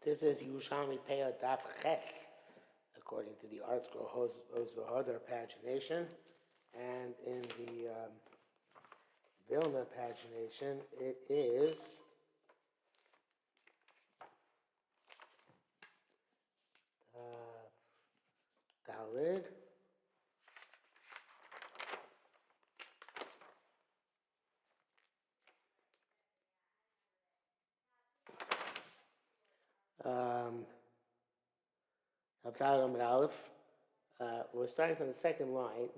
This is Yerushalmi Peah Daf Ches, according to the art scroll Hoz V'Hodar pagination, and in the Vilna pagination, it is Dalid. Aleph. We're starting from the second line,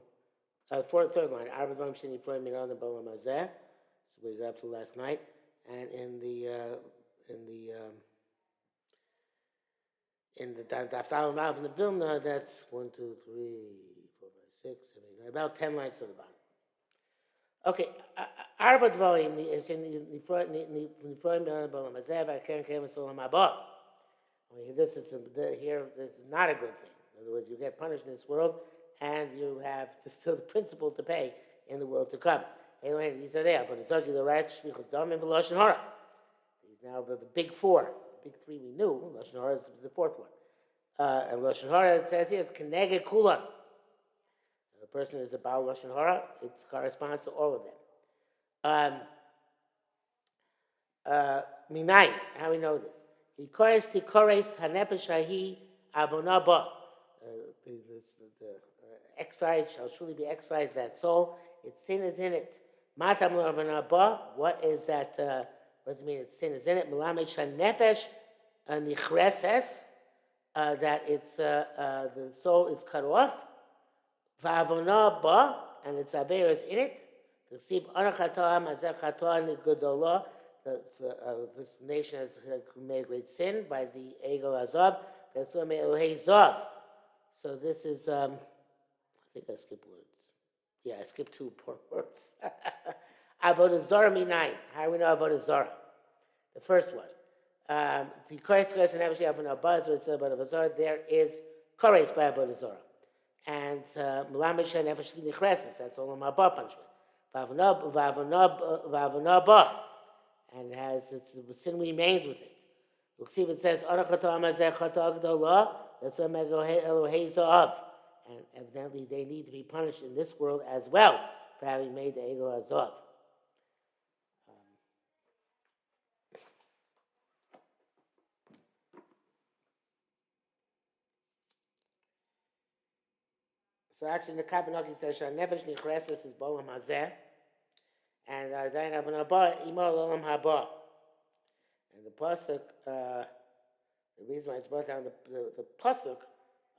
third line. Arbavam Sheni Freud Miranda Bolam Hazeh. So we got up to last night, and in the Daf Aleph in the Vilna, that's 1, 2, 3, 4, 5, 6, 7, 8, 9, about 10 lines to the bottom. Okay, Arba Dvarim Nifroim Miranda Bolam Hazeh. V'Keren Kem Solam Haba. This is not a good thing. In other words, you get punished in this world, and you have still the principle to pay in the world to come. Anyway, these are there. For the Zaki, the rights, Shvichus Dam, and Lashon Hara. These now the big four. The big three we knew. Lashon Hara is the fourth one. And Lashon Hara, it says here, it's Keneged Kulan. The person is a Baal Lashon Hara. It corresponds to all of them. Minai, how we know this? He kores tikores hanefesh hahi avonaba. The excise shall surely be excised that soul. Its sin is in it. Matam avonaba. What is that? What does it mean? Its sin is in it. Milamesh hanefesh nichreses. That it's the soul is cut off. Va'avonaba, and its aver is in it. The sib anachata mazeh chata nigodola. This nation has made great sin by the Egel Azab. So this is, I think I skipped words. Yeah, I skipped two poor words. Avodah Zarah Minai. How do we know Avodah Zarah? The first one. There is Kores by Avodah Zarah. And Melamisha Nefesh Nichresis. That's all my punishment. Vavonab. And the sin remains with it. Look, see if it says, that's and evidently they need to be punished in this world as well for having made the Egel Azov. So actually, the Kabbalah says, Nefesh Nichresis is Bolam Hazeh. And Dayan Avonabah, Imar Olam Haba. And the pasuk, the reason why it's brought down the pasuk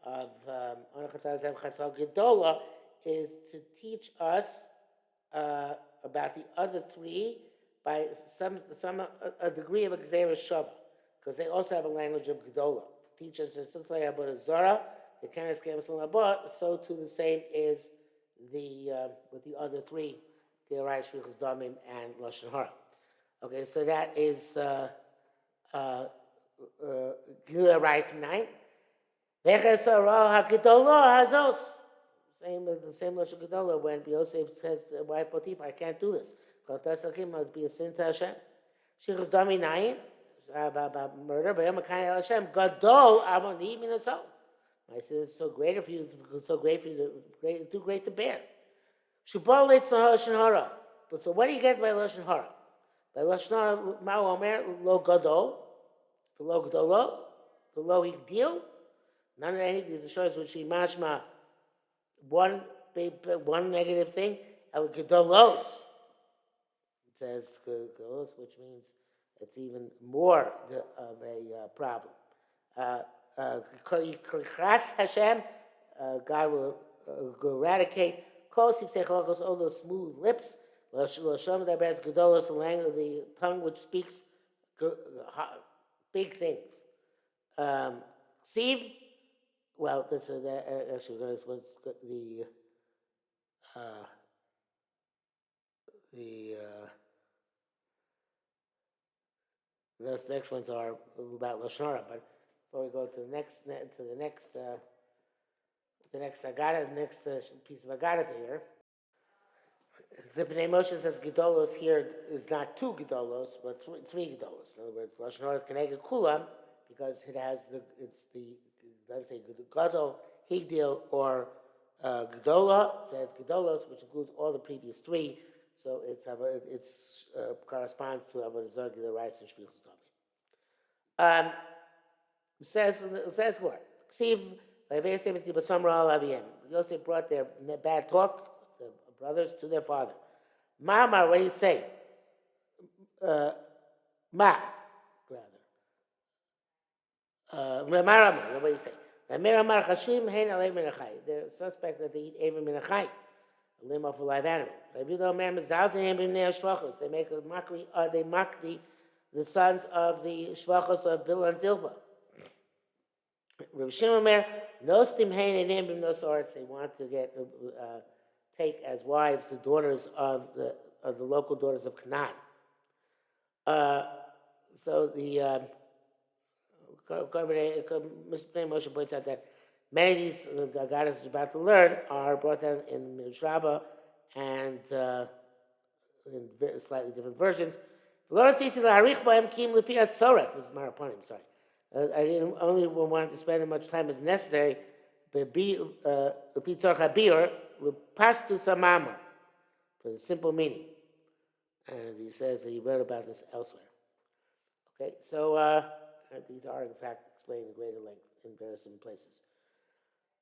of Anachatazem Chatal Gedola is to teach us about the other three by a degree of Gzeira Shava, because they also have a language of Gedola. Teach us simply about a Zara, the Kenes Kemes Haba. So too the same is with the other three. The Arayis Shvichus Damim and Lashon Hara. Okay, so that is Gila Arayis 9. The same Lashon Gedolah when Yosef says to wife Potiphar, I can't do this. Must be a sin to Hashem. Shvichus Damim 9 about murder. Hashem Gadol Avoni Minaso. My sin is so great for you, too great to bear. Shubalitz Lashon Hara. But so what do you get by Lashon Hara? By Lashon Hara, Ma'u Omer Lo Gadol, the Lo Gadolo, the Lo Higdil. None of any of these assurance which we mashma one negative thing. El Gadolos. It says Gadolos, which means it's even more of a problem. Hashem, God will eradicate. All those smooth lips, the tongue which speaks big things. Sieve, well, this is actually this was those next ones are about Lashon Hara, but before we go to the next Agada, the next piece of Agada here. Zipnei Moshe says Gedolos here is not two Gedolos, but three Gedolos. In other words, Lashon Hara Keneged Kulam, because it doesn't say Gadol, Higdil, or Gedola. It says Gedolos, which includes all the previous three. So it's corresponds to Avodah Zarah, the rights and Shvichus Damim. Says what? Yosef brought their bad talk, the brothers, to their father. Mama, what do you say? Ma, rather. Ramarama, what do you say? Ramirama Chashim Hein Alei Minachai. They're suspect that they eat Avim Minachai, a limb of a live animal. They make a mockery. They mock the sons of the Shvachos of Bil and Zilpah. Rabbi Shimon Omer, no stim hein and him no sorts. They want to take as wives the daughters of the local daughters of Canaan. So the Mr. Moshe points out that many of these the Agadas is about to learn are brought down in Midrash Rabbah and in slightly different versions. This is Maraponim, sorry. I didn't only want to spend as much time as necessary, but for the simple meaning. And he says that he wrote about this elsewhere. Okay, so these are in fact explained in greater length in various places.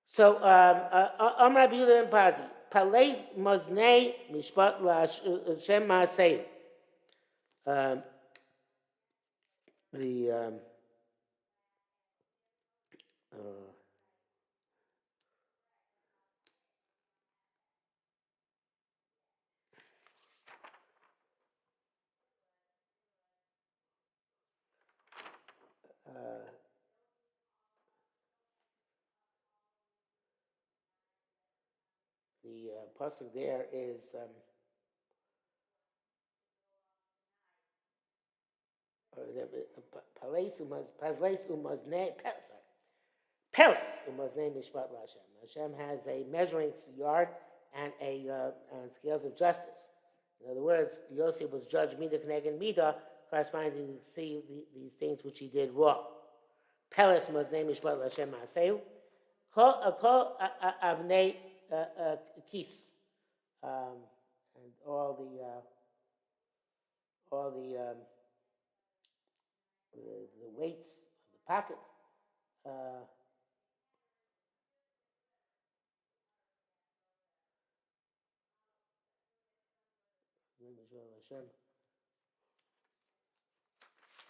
So, Amar Yehuda and Pazi, Palais Moznei Mishpat Lashem Maasei. The pasuk there is Peles umaznei mishpat Hashem. Hashem has a measuring yard and scales of justice. In other words, Yosef was judged mida k'neged mida, corresponding to see these things which he did wrong. Peles umaznei mishpat Hashem ma'aseu. Kol avnei kis, and all the weights of the pocket.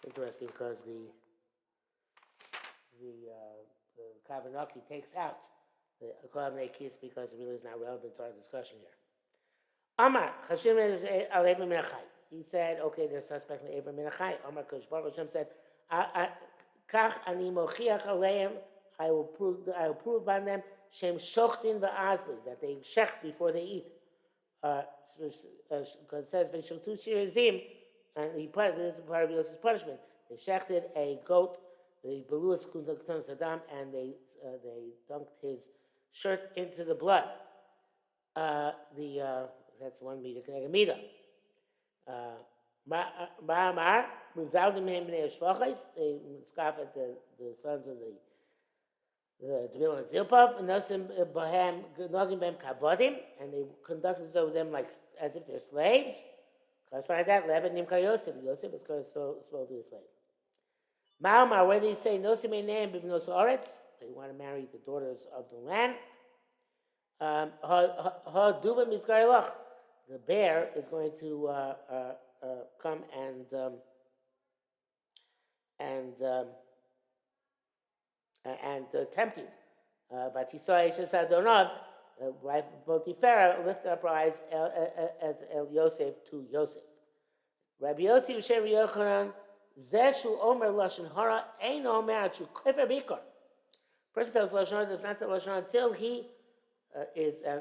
Interesting because the Kavanaki takes out the Kohavnei Kis because it really is not relevant to our discussion here. Amar, Chashim al Eber Minachai. He said, okay, they're suspect in Eber Minachai. Amar Kosh Baruch Hashem said, Kach ani mochiach aleim, I will prove by them, Shem shochtin va'azli, that they shecht before they eat. Because it says, V'shiltu shirazim, and this is part of Yosef's punishment. They shechted a goat, they beluas kundaktun sadam, and they dunked his shirt into the blood. That's one mida k'neged mida. Ma'amar muzaldim hem bnei shvachos. They scoff at the sons of the Dvil and Zilpav, and nosim bahem nogim bem kavodim, and they conduct themselves with them like as if they're slaves. Corresponding to that, Levet nimkar Yosef. Yosef is supposed to be a slave. Ma'amar, where they say nosim einem b'vnos haaretz, they want to marry the daughters of the land. The bear is going to come and tempt you. But he saw Ishes Adonov, the wife of Potiphar, lifted up her eyes as El Yosef to Yosef. Rabbi Yosef Shem Yochanan Zeshu Omer Lashon Hara Ein Omer Chu Kefer Bikor. Person tells Lashon Hara does not tell Lashon Hara until he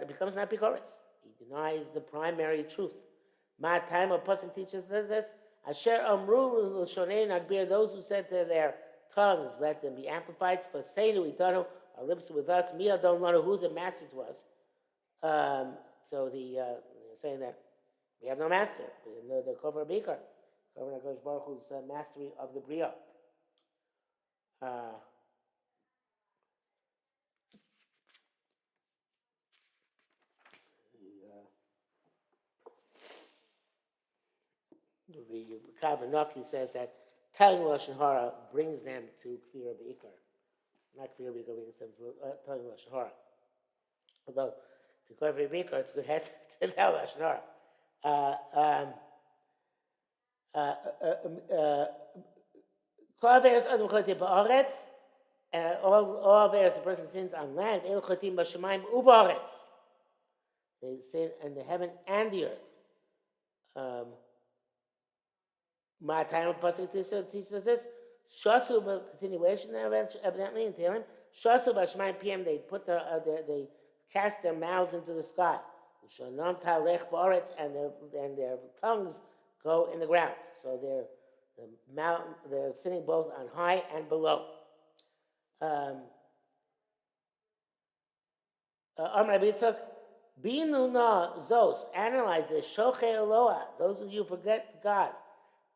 becomes not Bikoris. He denies the primary truth. My time a person teaches us this. Asher Amru L'Shonei Nagbir, those who said to their tongues, let them be amplified. For Seinu Itanu, our lips are with us. Mia don't know who's a master to us. So they're saying that we have no master. We have no the Kofer Bikar. Kofer Nakosh Baruch Hu's mastery of the Bria. Uh, the Kavanaki says that telling Lashon Hara brings them to Kfir B'ikar. Not Kfir B'ikar brings them to telling Lashon Hara. Although, if you go Kfir B'ikar, it's a good head to tell Lashon Hara. Kol Averes Adam Chotim Ba'aretz, all Averes a person sins on land, El Chotim B'Shamayim U'Ba'aretz. They sin in the heaven and the earth. My time of Pasuk teaches this. Shasu, continuation evidently in Tehillim. Shasu B'Shamayim PM, they put they cast their mouths into the sky. Shanam Talech Ba'aretz, and their tongues go in the ground. So they're sitting both on high and below. Amar Yitzchak, Binu na zos, analyze this. Shoche Eloah, those of you who forget God.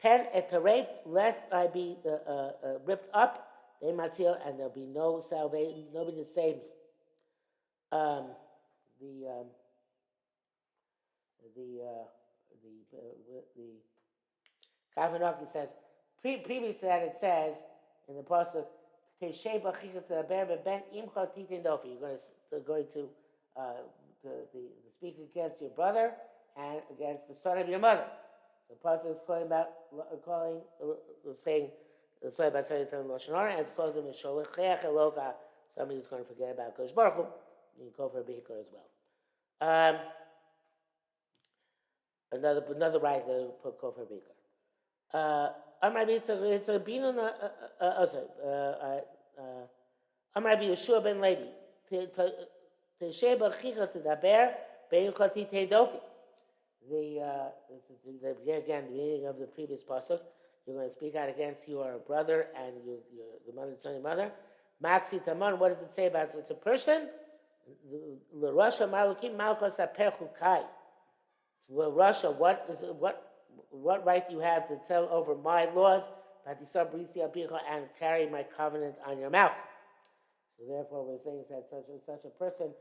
Pen et taref, lest I be ripped up. They matzil, and there'll be no salvation, nobody to save me. The Kavanaki says, previous to that it says in the pasuk, You're going to speak against your brother and against the son of your mother. The pasuk is saying the story about saying Lashon Hara, and it's calls him Sholechech Eloka. Somebody who's going to forget about Kodesh Baruch Hu. You can go for a Bihikar as well. Another right to put Kofar Bikar. It's a binun. Rabbi Yeshua ben Levi. Tesheba chicha tedaber beichati teidofi. This is again the meaning of the previous pasuk. You're going to speak out against your brother and the mother and son of your mother. Maxi taman. What does it say about it? It's a person. The Russia malukim malchus aperchukai. Well, Russia, what right do you have to tell over my laws, and carry my covenant on your mouth? So therefore, we're saying that such a person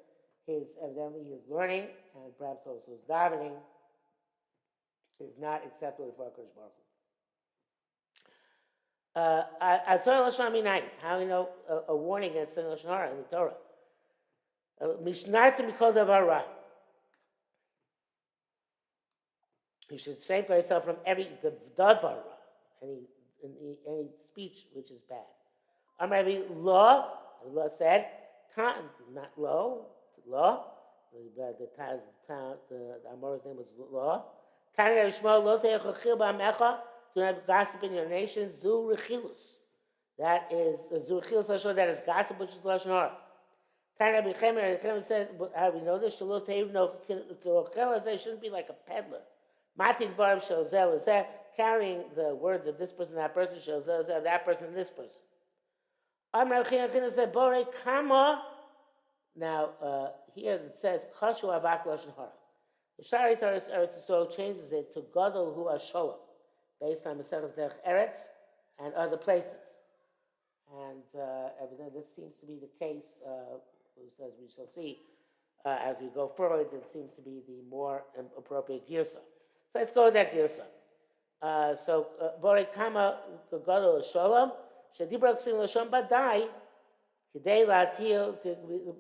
evidently his learning and perhaps also his davening is not acceptable for HaKadosh Baruch Hu. How do you know a warning against Lashon Hara in the Torah? Mishnartim because of Hara. You should safeguard yourself from every davar, any speech which is bad. Maybe law said, not law. The Amor's name was law. Do not gossip in your nation. Zu rechilus. That is zu rechilus lashon. That is gossip, which is lashon hara. Tanya Rabbi Chemer said, how do we know this? Shalot teiv no kirochel. They shouldn't be like a peddler. Matin Varv Shozel is carrying the words of this person, that person, Shozel, that person, and this person. Amar China said, Bore Kama. Now, here it says, Kashu Avak Lashon Hara. The Shari Taurus Eretz Yisrael changes it to Gadol Hu Asholom, based on Maseches Derech Eretz and other places. And evidently, this seems to be the case, as we shall see as we go forward. It seems to be the more appropriate girsa. So let's go with that girsa. So, Borei Kama Gadol Shalom, Shadibra Ksim Lashon Badai, Kidei Latil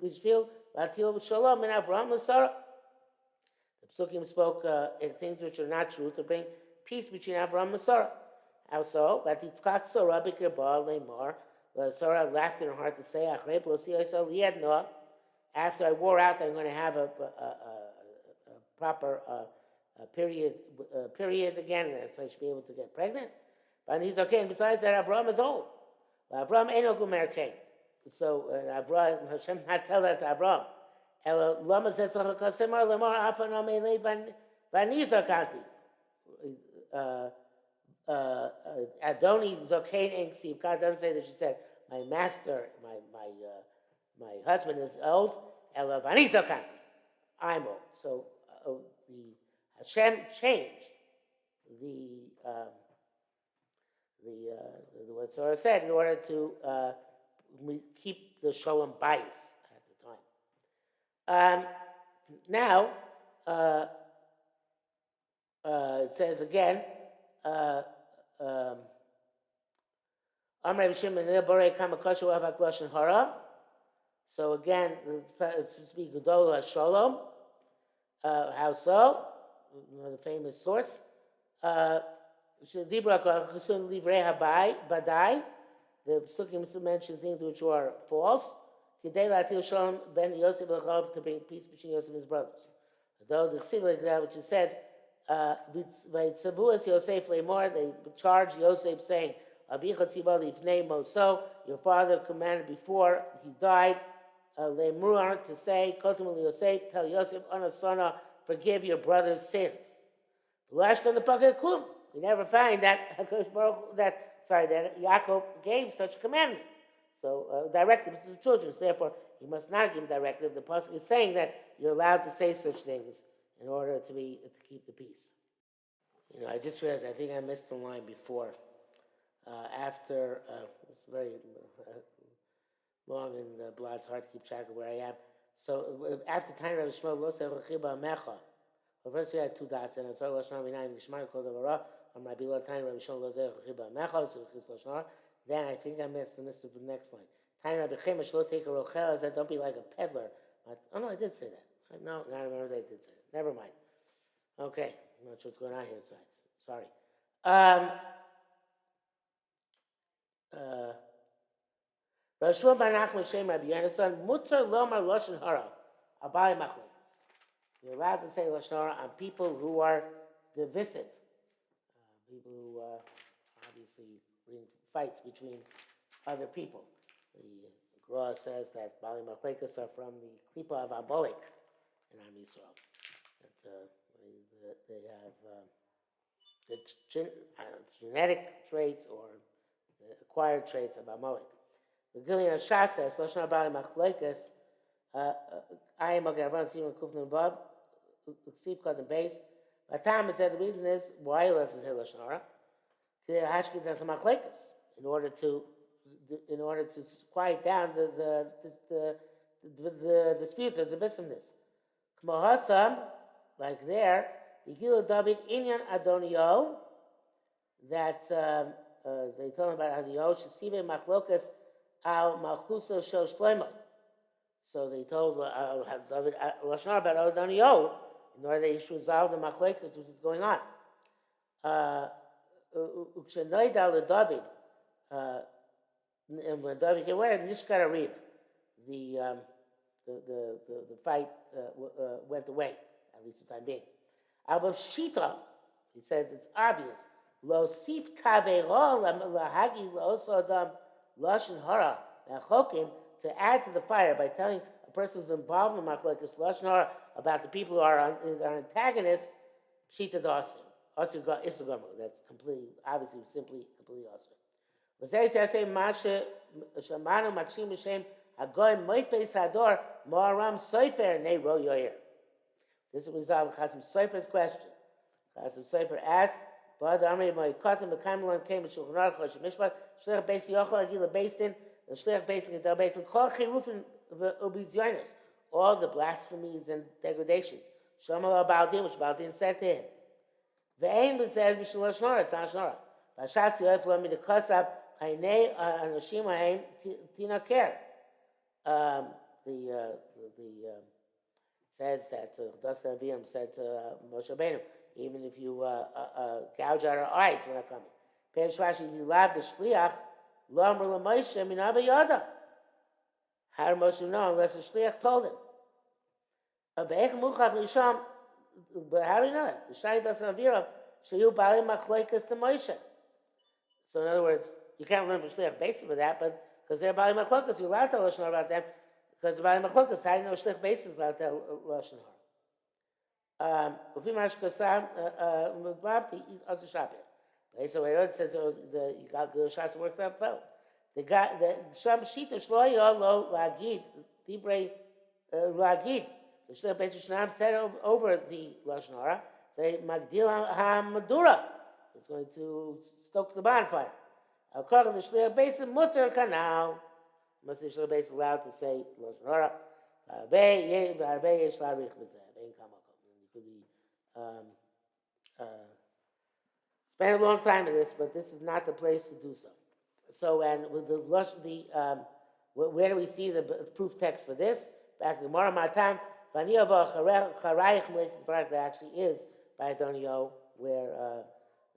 Bishvil Latil Shalom and Avraham Lasara. The Psukim spoke in things which are not true to bring peace between Avraham and Sarah. How so? Vatitzchak Sarah Bikir Baal Leimar. Sarah laughed in her heart to say, Achrei Blosi Yisrael Liad Noah. After I wore out, I'm going to have a proper period again, so I should be able to get pregnant. But he's okay. And besides that, Avraham is old. Avraham ain't no Gumer Cain. So Avraham, Hashem not tell that to Avraham. Lama said Kasemar Lamar Afan Amele Vanizakanti. Adoni Zokain Enksiv. God doesn't say that she said, my master, my husband is old. Ela Vanizakanti. I'm old. So the Hashem changed what Sarah said, in order to keep the shalom bias at the time. Now, it says again, so again, it's supposed to be Gedol HaShalom. How so? Another famous source. Badai. The Psukim mention things which are false. Ben Yosef to bring peace between Yosef and his brothers. Though the Chsiv like that, which it says, Yosef Lemor, they charge Yosef saying, your father commanded before he died, Lemur to say, Yosef, tell Yosef, Anasana, forgive your brother's sins. We never find that that Yaakov gave such a commandment. So directive to the children. So therefore, he must not give directive. The pasuk is saying that you're allowed to say such things in order to keep the peace. I just realized I think I missed the line before. After it's very long in the blood, it's hard to keep track of where I am. So after Tanya Rabbi Shmuel Lo Sev Rechiba Mecha. Well, first we had two dots, and it's Rosh Hashanah Minayim Nishmar Kol Davara. Rabbi Lo Tanya Rabbi Shmuel Lo Sev Rechiba Mecha. So it's Rosh Hashanah. Then I think I missed the next line. Tanya Rabbi Chemesh Lo Take a Rochel. I said, don't be like a peddler. Oh no, I did say that. No, I remember that I did say that. Never mind. Okay, I'm not sure what's going on here. Sorry. Rosh Shmuel Bar Nachman Shem Rabbi Yonasan Mutar Lomar Lashon Hara Abai Machlokes. You're allowed to say Lashon Hara on people who are divisive, people who obviously bring fights between other people. The Gra says that Bali Machlokes are from the Klipa of Abolik in Am Yisrael. That they have the genetic traits or the acquired traits of Amalek. The Gilian Shas says, Lashon Hara Bali Machlokes, I am a Gavran Simon Kufnan Vav, Ksiv Kadam Beis. Batam said the reason is why you left the Lashon Hara. In order to quiet down the dispute, the divisiveness. K'mohasam, like there, the Gilo David Inyan Adonio, that they told him about Adonio, Shesive Machlokas al Malchuso Shel Shlomo. So they told David Lashon Hara about Adonio in order that he should resolve the Machlokas which is going on. Ukshenoida David, and when David came away, Nishkar Ariv, the fight went away, at least for the time being. Above Shita, he says it's obvious. Lo sif tavero lahagi also adam lashon hara mechokim, to add to the fire by telling a person who's involved in machlokes lashon hara about the people who are antagonists. Shita dasim. That's completely, obviously, completely awesome. This is resolved Chasim Sofer's question. Chasim Sofer asked, all the blasphemies and degradations. Which Baldin said to him. Ve'ein b'zeh b'shul Lashon Hara, it's not Lashon Hara. V'ashas yoyef lo midikosab hainei anashim hain tinaker. The says that Chasdei Avim said to Moshe Rabbeinu, even if you gouge out our eyes, we're not coming. Peirush Rashi, you love the shliach lo amar l'Moshe min hava yada. How did Moshe know unless the shliach told him? Ve'ech muchav lisham. But how do you know it? The Shai doesn't avira shayu bali machlokes to Moshe. So in other words, you can't learn from shliach basis for that, but because they're bali machlokes, you're allowed to tell Lashon Hara about them. Because the bali machlokes, how do you know shliach basis is allowed to tell Lashon Hara? Ufi mashkosam mudbavti is also shapir. So it says the Shas works out well. The sham shita shloyo lo lagid divrei lagid. The Shliach Beis Shnam said over the Lashon Hara, the Magdil HaMadura is going to stoke the bonfire. According to Shliach Beis, mutter canal. Must the Shliach Beis allowed to say lashon hara? You could be uh, spend a long time in this, but this is not the place to do so. So, and with where do we see the proof text for this? Back in the Gemara Matam, that actually is by Adonio, where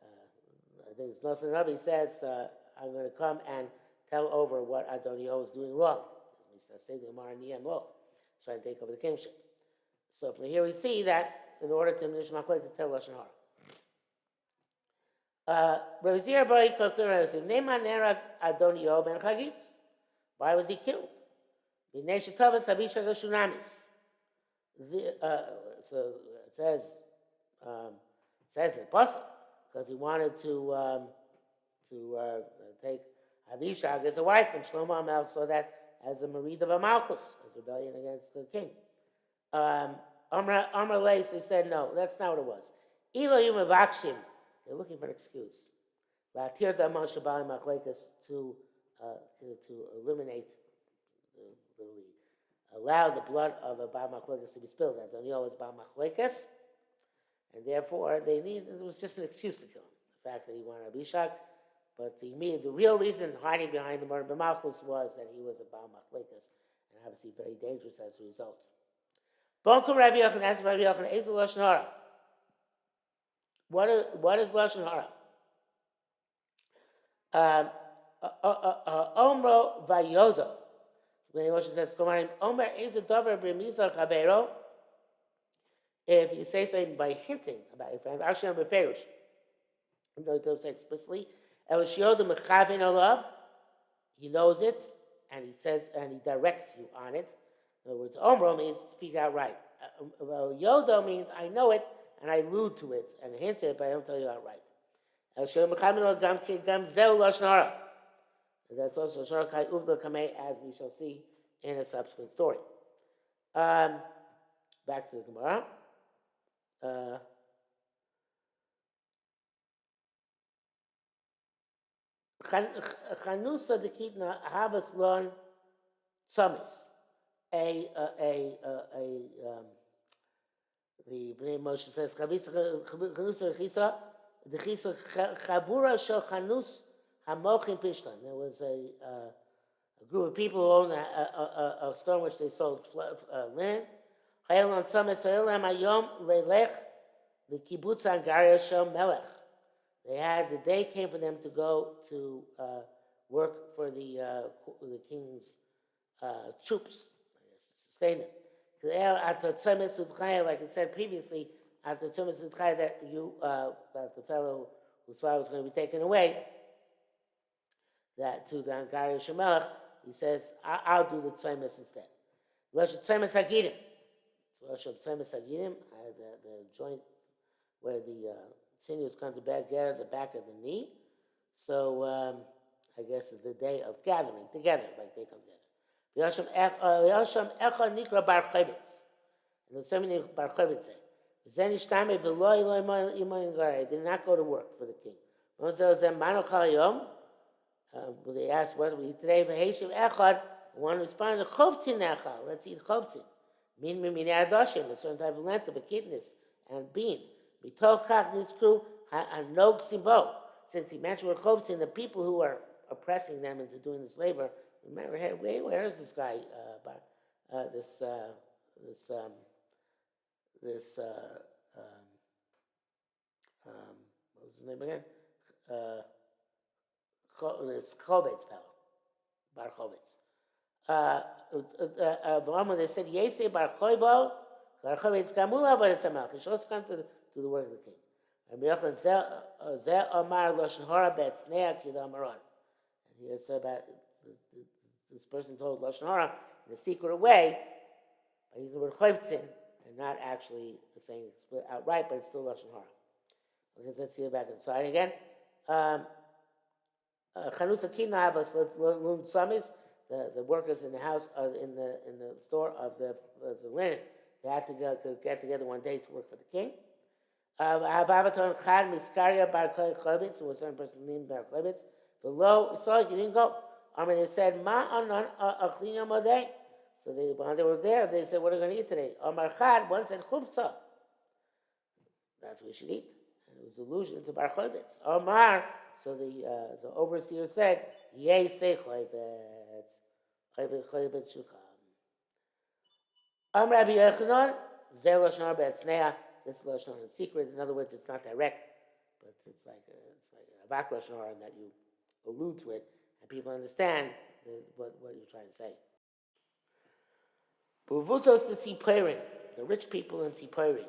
I think it's Nosson Rabbi says, I'm going to come and tell over what Adonio is doing wrong. We say the Gemara Niyam Lo, trying to take over the kingship. So from here we see that in order to Mishmach to tell Lashon Hara. Rabbi Zira Bar Kokur said, Neman Nerag Adonio ben Chagitz. Why was he killed? So it says in the Pasuk, because he wanted to take Abishag as a wife, and Shlomo HaMelech saw that as a Marid of a Malchus, as rebellion against the king. Amar Leis, he said, no, that's not what it was. Ilo Yumavakshim, they're looking for an excuse. Latir Damon Shabali Machlekas to eliminate, allow the blood of a Baal Machlekas to be spilled. Adonio is Baal Machlekas, and therefore it was just an excuse to kill him. The fact that he wanted Abishag, but the real reason hiding behind the murder of Malchus was that he was a Baal Machlekas, and obviously very dangerous as a result. Bonkum Rabbi Yochanan asked Rabbi Yochanan, "Is Lashon Hara? What is Lashon Hara?" Omro Vayodo. When Moshe says, Omer is a dover b'mizah chavero. If you say something by hinting about your friend, actually on beferish, you don't say explicitly. Elishyodu mechavin olav. He knows it, and he says, and he directs you on it. In other words, Omro means speak outright. Yodo means I know it, and I allude to it, and hint it, but I don't tell you outright. Elishyodu mechavin olav gam zeu lashon hara. That's also Shor Kai Uvla Kameh, as we shall see in a subsequent story. Back to the Gemara. Chanusa de Kitna Havas Lon Tzamis. The Bnei Moshe says Chanusa Chisa the Chisa Chabura Shel Chanus Hamochim Pishtan. There was a group of people who owned a store in which they sold linen. Hayalon Tzamis Hayalam Ayom Leilech the Kibbutz Angaria Shel Melech. The day came for them to go to work for the king's troops, to sustain them. Like it said previously, after that that the fellow whose father was going to be taken away, that to the Angari Shemelech, he says, I'll do the Tzemes instead. L'shet Tzemes Hagidim. So L'shet Tzemes Hagidim, the joint where the sinews come together at the back of the knee. So I guess it's the day of gathering together, like they come together. V'yasham Echa Nikra Bar Chevitz. And the same thing Bar Chevitz said. Zeni Shtame V'lo Eloi Imoyin Garay. Did not go to work for the king. Once there was a Manu Chalayom, they asked what we eat today. V'heishiv Echad. One responded, Chovtzin Echad. Let's eat Chovtzin. Min Adoshim, a certain type of lentil, but kidneys and bean. B'tochach this crew hanog simbo. Since he mentioned with Chovtzin, the people who are oppressing them into doing this labor. Remember, hey, where is this guy? What was his name again? This Chovetz fellow, Bar Chovetz. They said, Yese Bar Choivo, Bar Chovetz Gamula, but it's a Malch. He should also come to the work of the king. And Zeh Omar Lashon Hara Betznei Akida Amaron. And here it's about this person told Lashon Hara in a secret way, by using the word Chovetzin, and not actually saying it split outright, but it's still Lashon Hara. Because let's see it back inside again. Chanus Akina Havas Lun Tzamis, the workers in the house, in the store of the linen, they had to get together one day to work for the king. Avaton Chad Miskaria Bar Chobitz, who was a certain person named Bar Chobitz. The low, so he didn't go. I mean, they said, Ma anan achlina modeh. So when they were there, they said, what are we going to eat today? Amar Chad, one said, chupza. That's what we should eat. And it was allusion to Bar Chovetz. Omar, so the overseer said, Yeh say Chovetz. Chovetz should come. Rabbi Yochanan, Zeh Lashon Hara Be'etznea. This is Lashon Hara in secret. In other words, it's not direct, but it's like a Avak Lashon Hara that you allude to it, and people understand what you're trying to say. Buvutos the Tziporim, the rich people in Tziporim.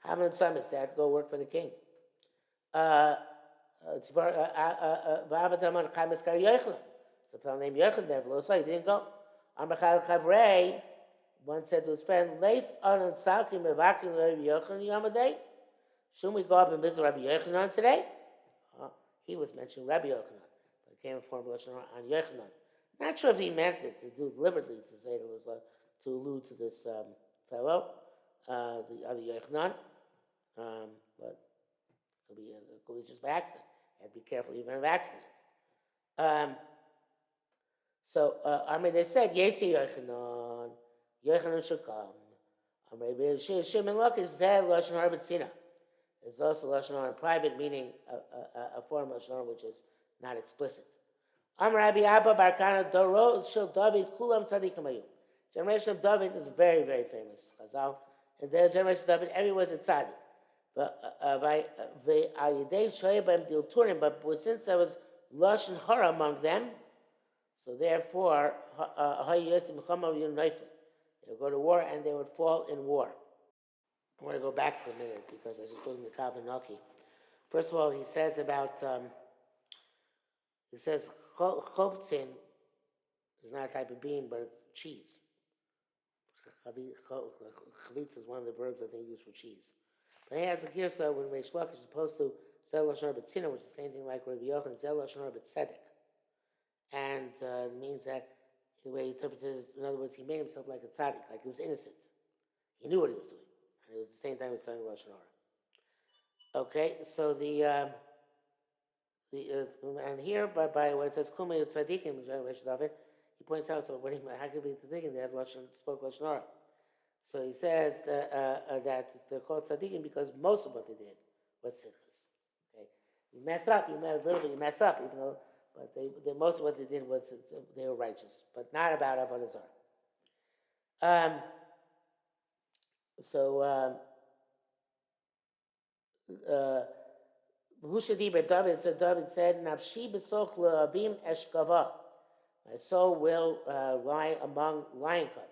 Having some is that go work for the king. So a fellow named Yochanan there, he didn't go. Amachal Chavrei, one said to his friend, Leis on Salkim Evakim Rabbi Yochanan Yamadei. Shouldn't we go up and visit Rabbi Yochanan today? He was mentioning Rabbi Yochanan, but it came a form on Yochanan. Not sure if he meant it to do deliberately to say it was to allude to this fellow, the other Yochanan, but it could be just by accident. You have to be careful even of accidents. I mean, they said, Yesi Yochanan, Yochanan should come. Maybe Shimon Lakish said Lashon Hara B'tzina. There's also Lashon Hara in private, meaning a form of Lashon Hara which is not explicit. Rabbi Abba Barkana Doro Shel David Kulam Tzadikim Ayu. Generation of David is very, very famous. Chazal. In the generation of David, everyone's a tzaddik. But since there was Lashon Hara among them, so therefore, they would go to war and they would fall in war. I want to go back for a minute because I just looked in the Kavanaki. First of all, he says about, chovtzin is not a type of bean, but it's cheese. Chavitz is one of the verbs I think used for cheese. But he has a girsa when Reish Lakish is supposed to say Lashon Hara B'tzina, which is the same thing like Rabbi Yochanan, say Lashon Hara B'tzedek. And it means that the way he interprets it is, in other words, he made himself like a tzaddik, like he was innocent. He knew what he was doing. And it was the same time he was saying Lashon Hara. Okay, so and here, by where it says Kumei Tzadikim, Reish David, he points out, so how could we be thinking that spoke Lashon Hara? So he says that they're called tzaddikim because most of what they did was sichos. Okay, you mess up, you mess up, even though, but they most of what they did was they were righteous, but not about Avodah Zarah. David said, "Nafshi b'soch le'avim eshkava." My soul will lie among lion cubs.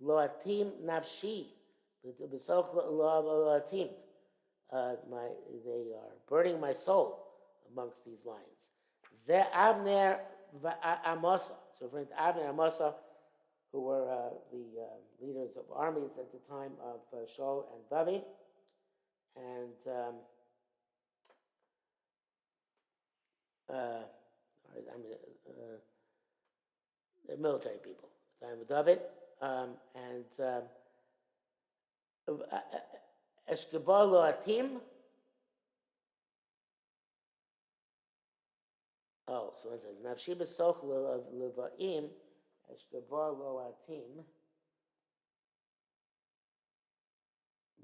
Loatim nafshi, b'soch loatim. They are burning my soul amongst these lions. Ze Avner v'Amasa. So for instance, Avner and Amasa, who were the leaders of armies at the time of Shaul and David, and they're military people. Time of David, and Eshkebal lo atim. Oh, so it says Nafshi b'soch levaim Eshkebal lo atim.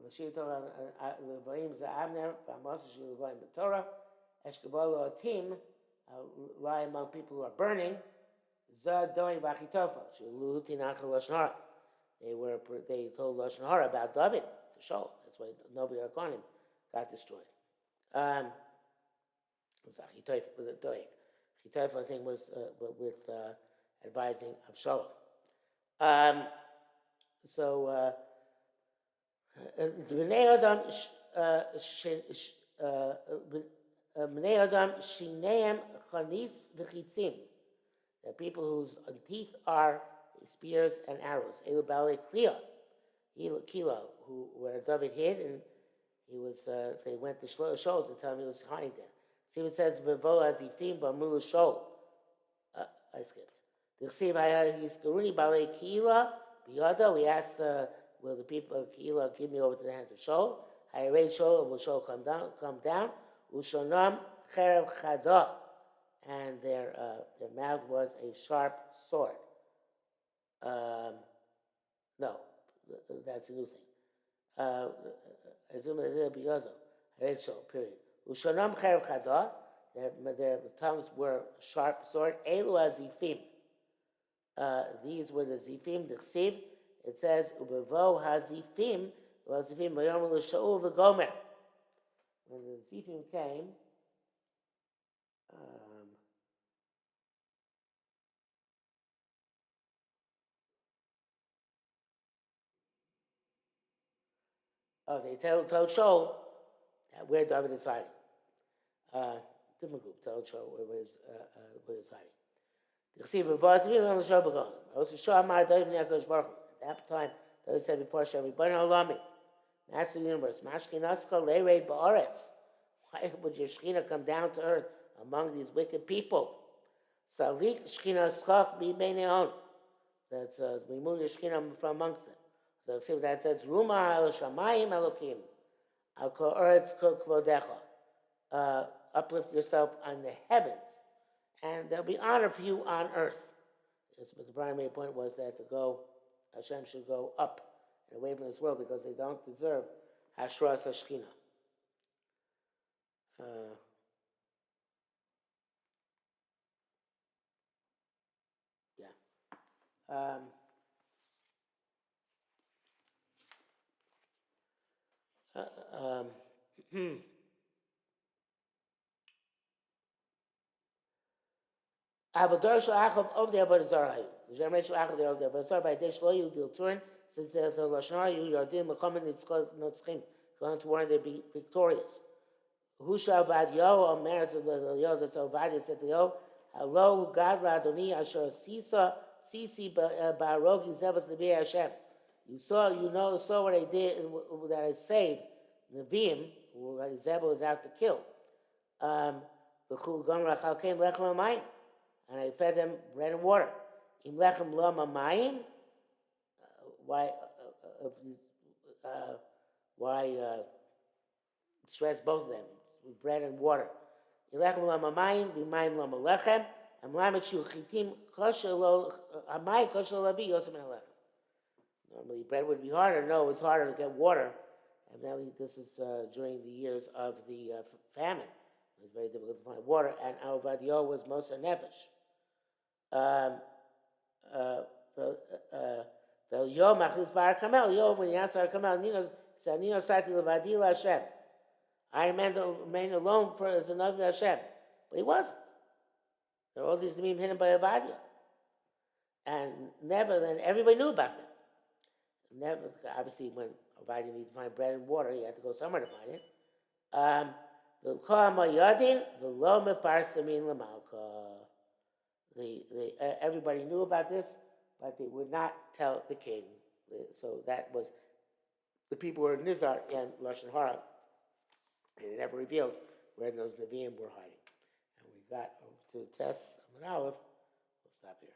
Nafshi levaim za'avner v'amos levaim b'Torah. Eshkebal lo atim lie among people who are burning. Zadoi v'achitofa sheluti nachal Lashon Hara. They told Lashon Hara about David to Shaul. That's why Nobi Arkonim got destroyed. It was Achitofa with a doeg. Achitofa, I think, was with advising of Shaul. Bnei Adam shineim chanis v'chitzim. The people whose teeth are spears and arrows. Elu Baalei Kila, where David hid, and he was. They went to Shaul to tell him he was hiding there. See what it says, "Bevo azifim b'amru Shaul." I skipped. The Chsiv Yiskaruni Baalei Kila biyada. We asked, will the people of Kila give me over to the hands of Shaul? Hayarei Shaul, will Shaul come down? Ushonam cherev chada. and their mouth was a sharp sword. No, that's a new thing. Azum biyado, Rachel. Period. Ushonam cherev chada. Their tongues were sharp sword. Elu azifim. These were the zifim. The chsiv. It says ubevo hazifim. Hazifim bayom l'shau v'gomer. When the zifim came. They told Shaul where David is hiding. Different group told Shaul where he's hiding. At that time, David said before Hashem, Master of the universe, why would your Shekhinah come down to earth among these wicked people? Salik Shekhinah schach b'beineon. That's remove your Shekhinah from amongst them. So that says, Ruma el shamayim elokim, al kol eretz kol kvodecha. Uplift yourself on the heavens, and there'll be honor for you on earth. Yes, but the primary point was that Hashem should go up and away from this world because they don't deserve Hashras Hashchina. Avodah shel of the avodah zarah. The generation achov of the avodah zarah by day shlo you will turn since the lashon hara you yardim mechamen nitzchim going to warn they be victorious. Husha vadyo omer to the yo that's Ovadia said to yo hello God ladoni asher sisi barogi zevas nebi Hashem. You saw what I did that I saved Nevi'im who Zebul was out to kill. And I fed them bread and water. Im lechem lo mamayim. Why stress both of them with bread and water? Im lechem lo mamayim, b'mayim lo melechem. Am lamet shu chitim kosher lo amayim kosher lo lavi yosem en lechem. Normally bread would be harder. No, it was harder to get water. Evidently, this is during the years of the famine. It was very difficult to find water, and Ovadia was Moser Nefesh. Yom Achlis Bar Kamel, Yom when he answered Kamel, Nino said, Nino Sati Levadi Hashem. I remained alone for as another Hashem. But he wasn't. There were all these Nemim hidden by Ovadia. And never, then everybody knew about them. Never, obviously, when Ovadia needed to find bread and water, he had to go somewhere to find it. Everybody knew about this, but they would not tell the king. So that was the people who were Nizar and Lashon Hara. They never revealed where those Nevi'im were hiding. And we got to test Aleph. We'll stop here.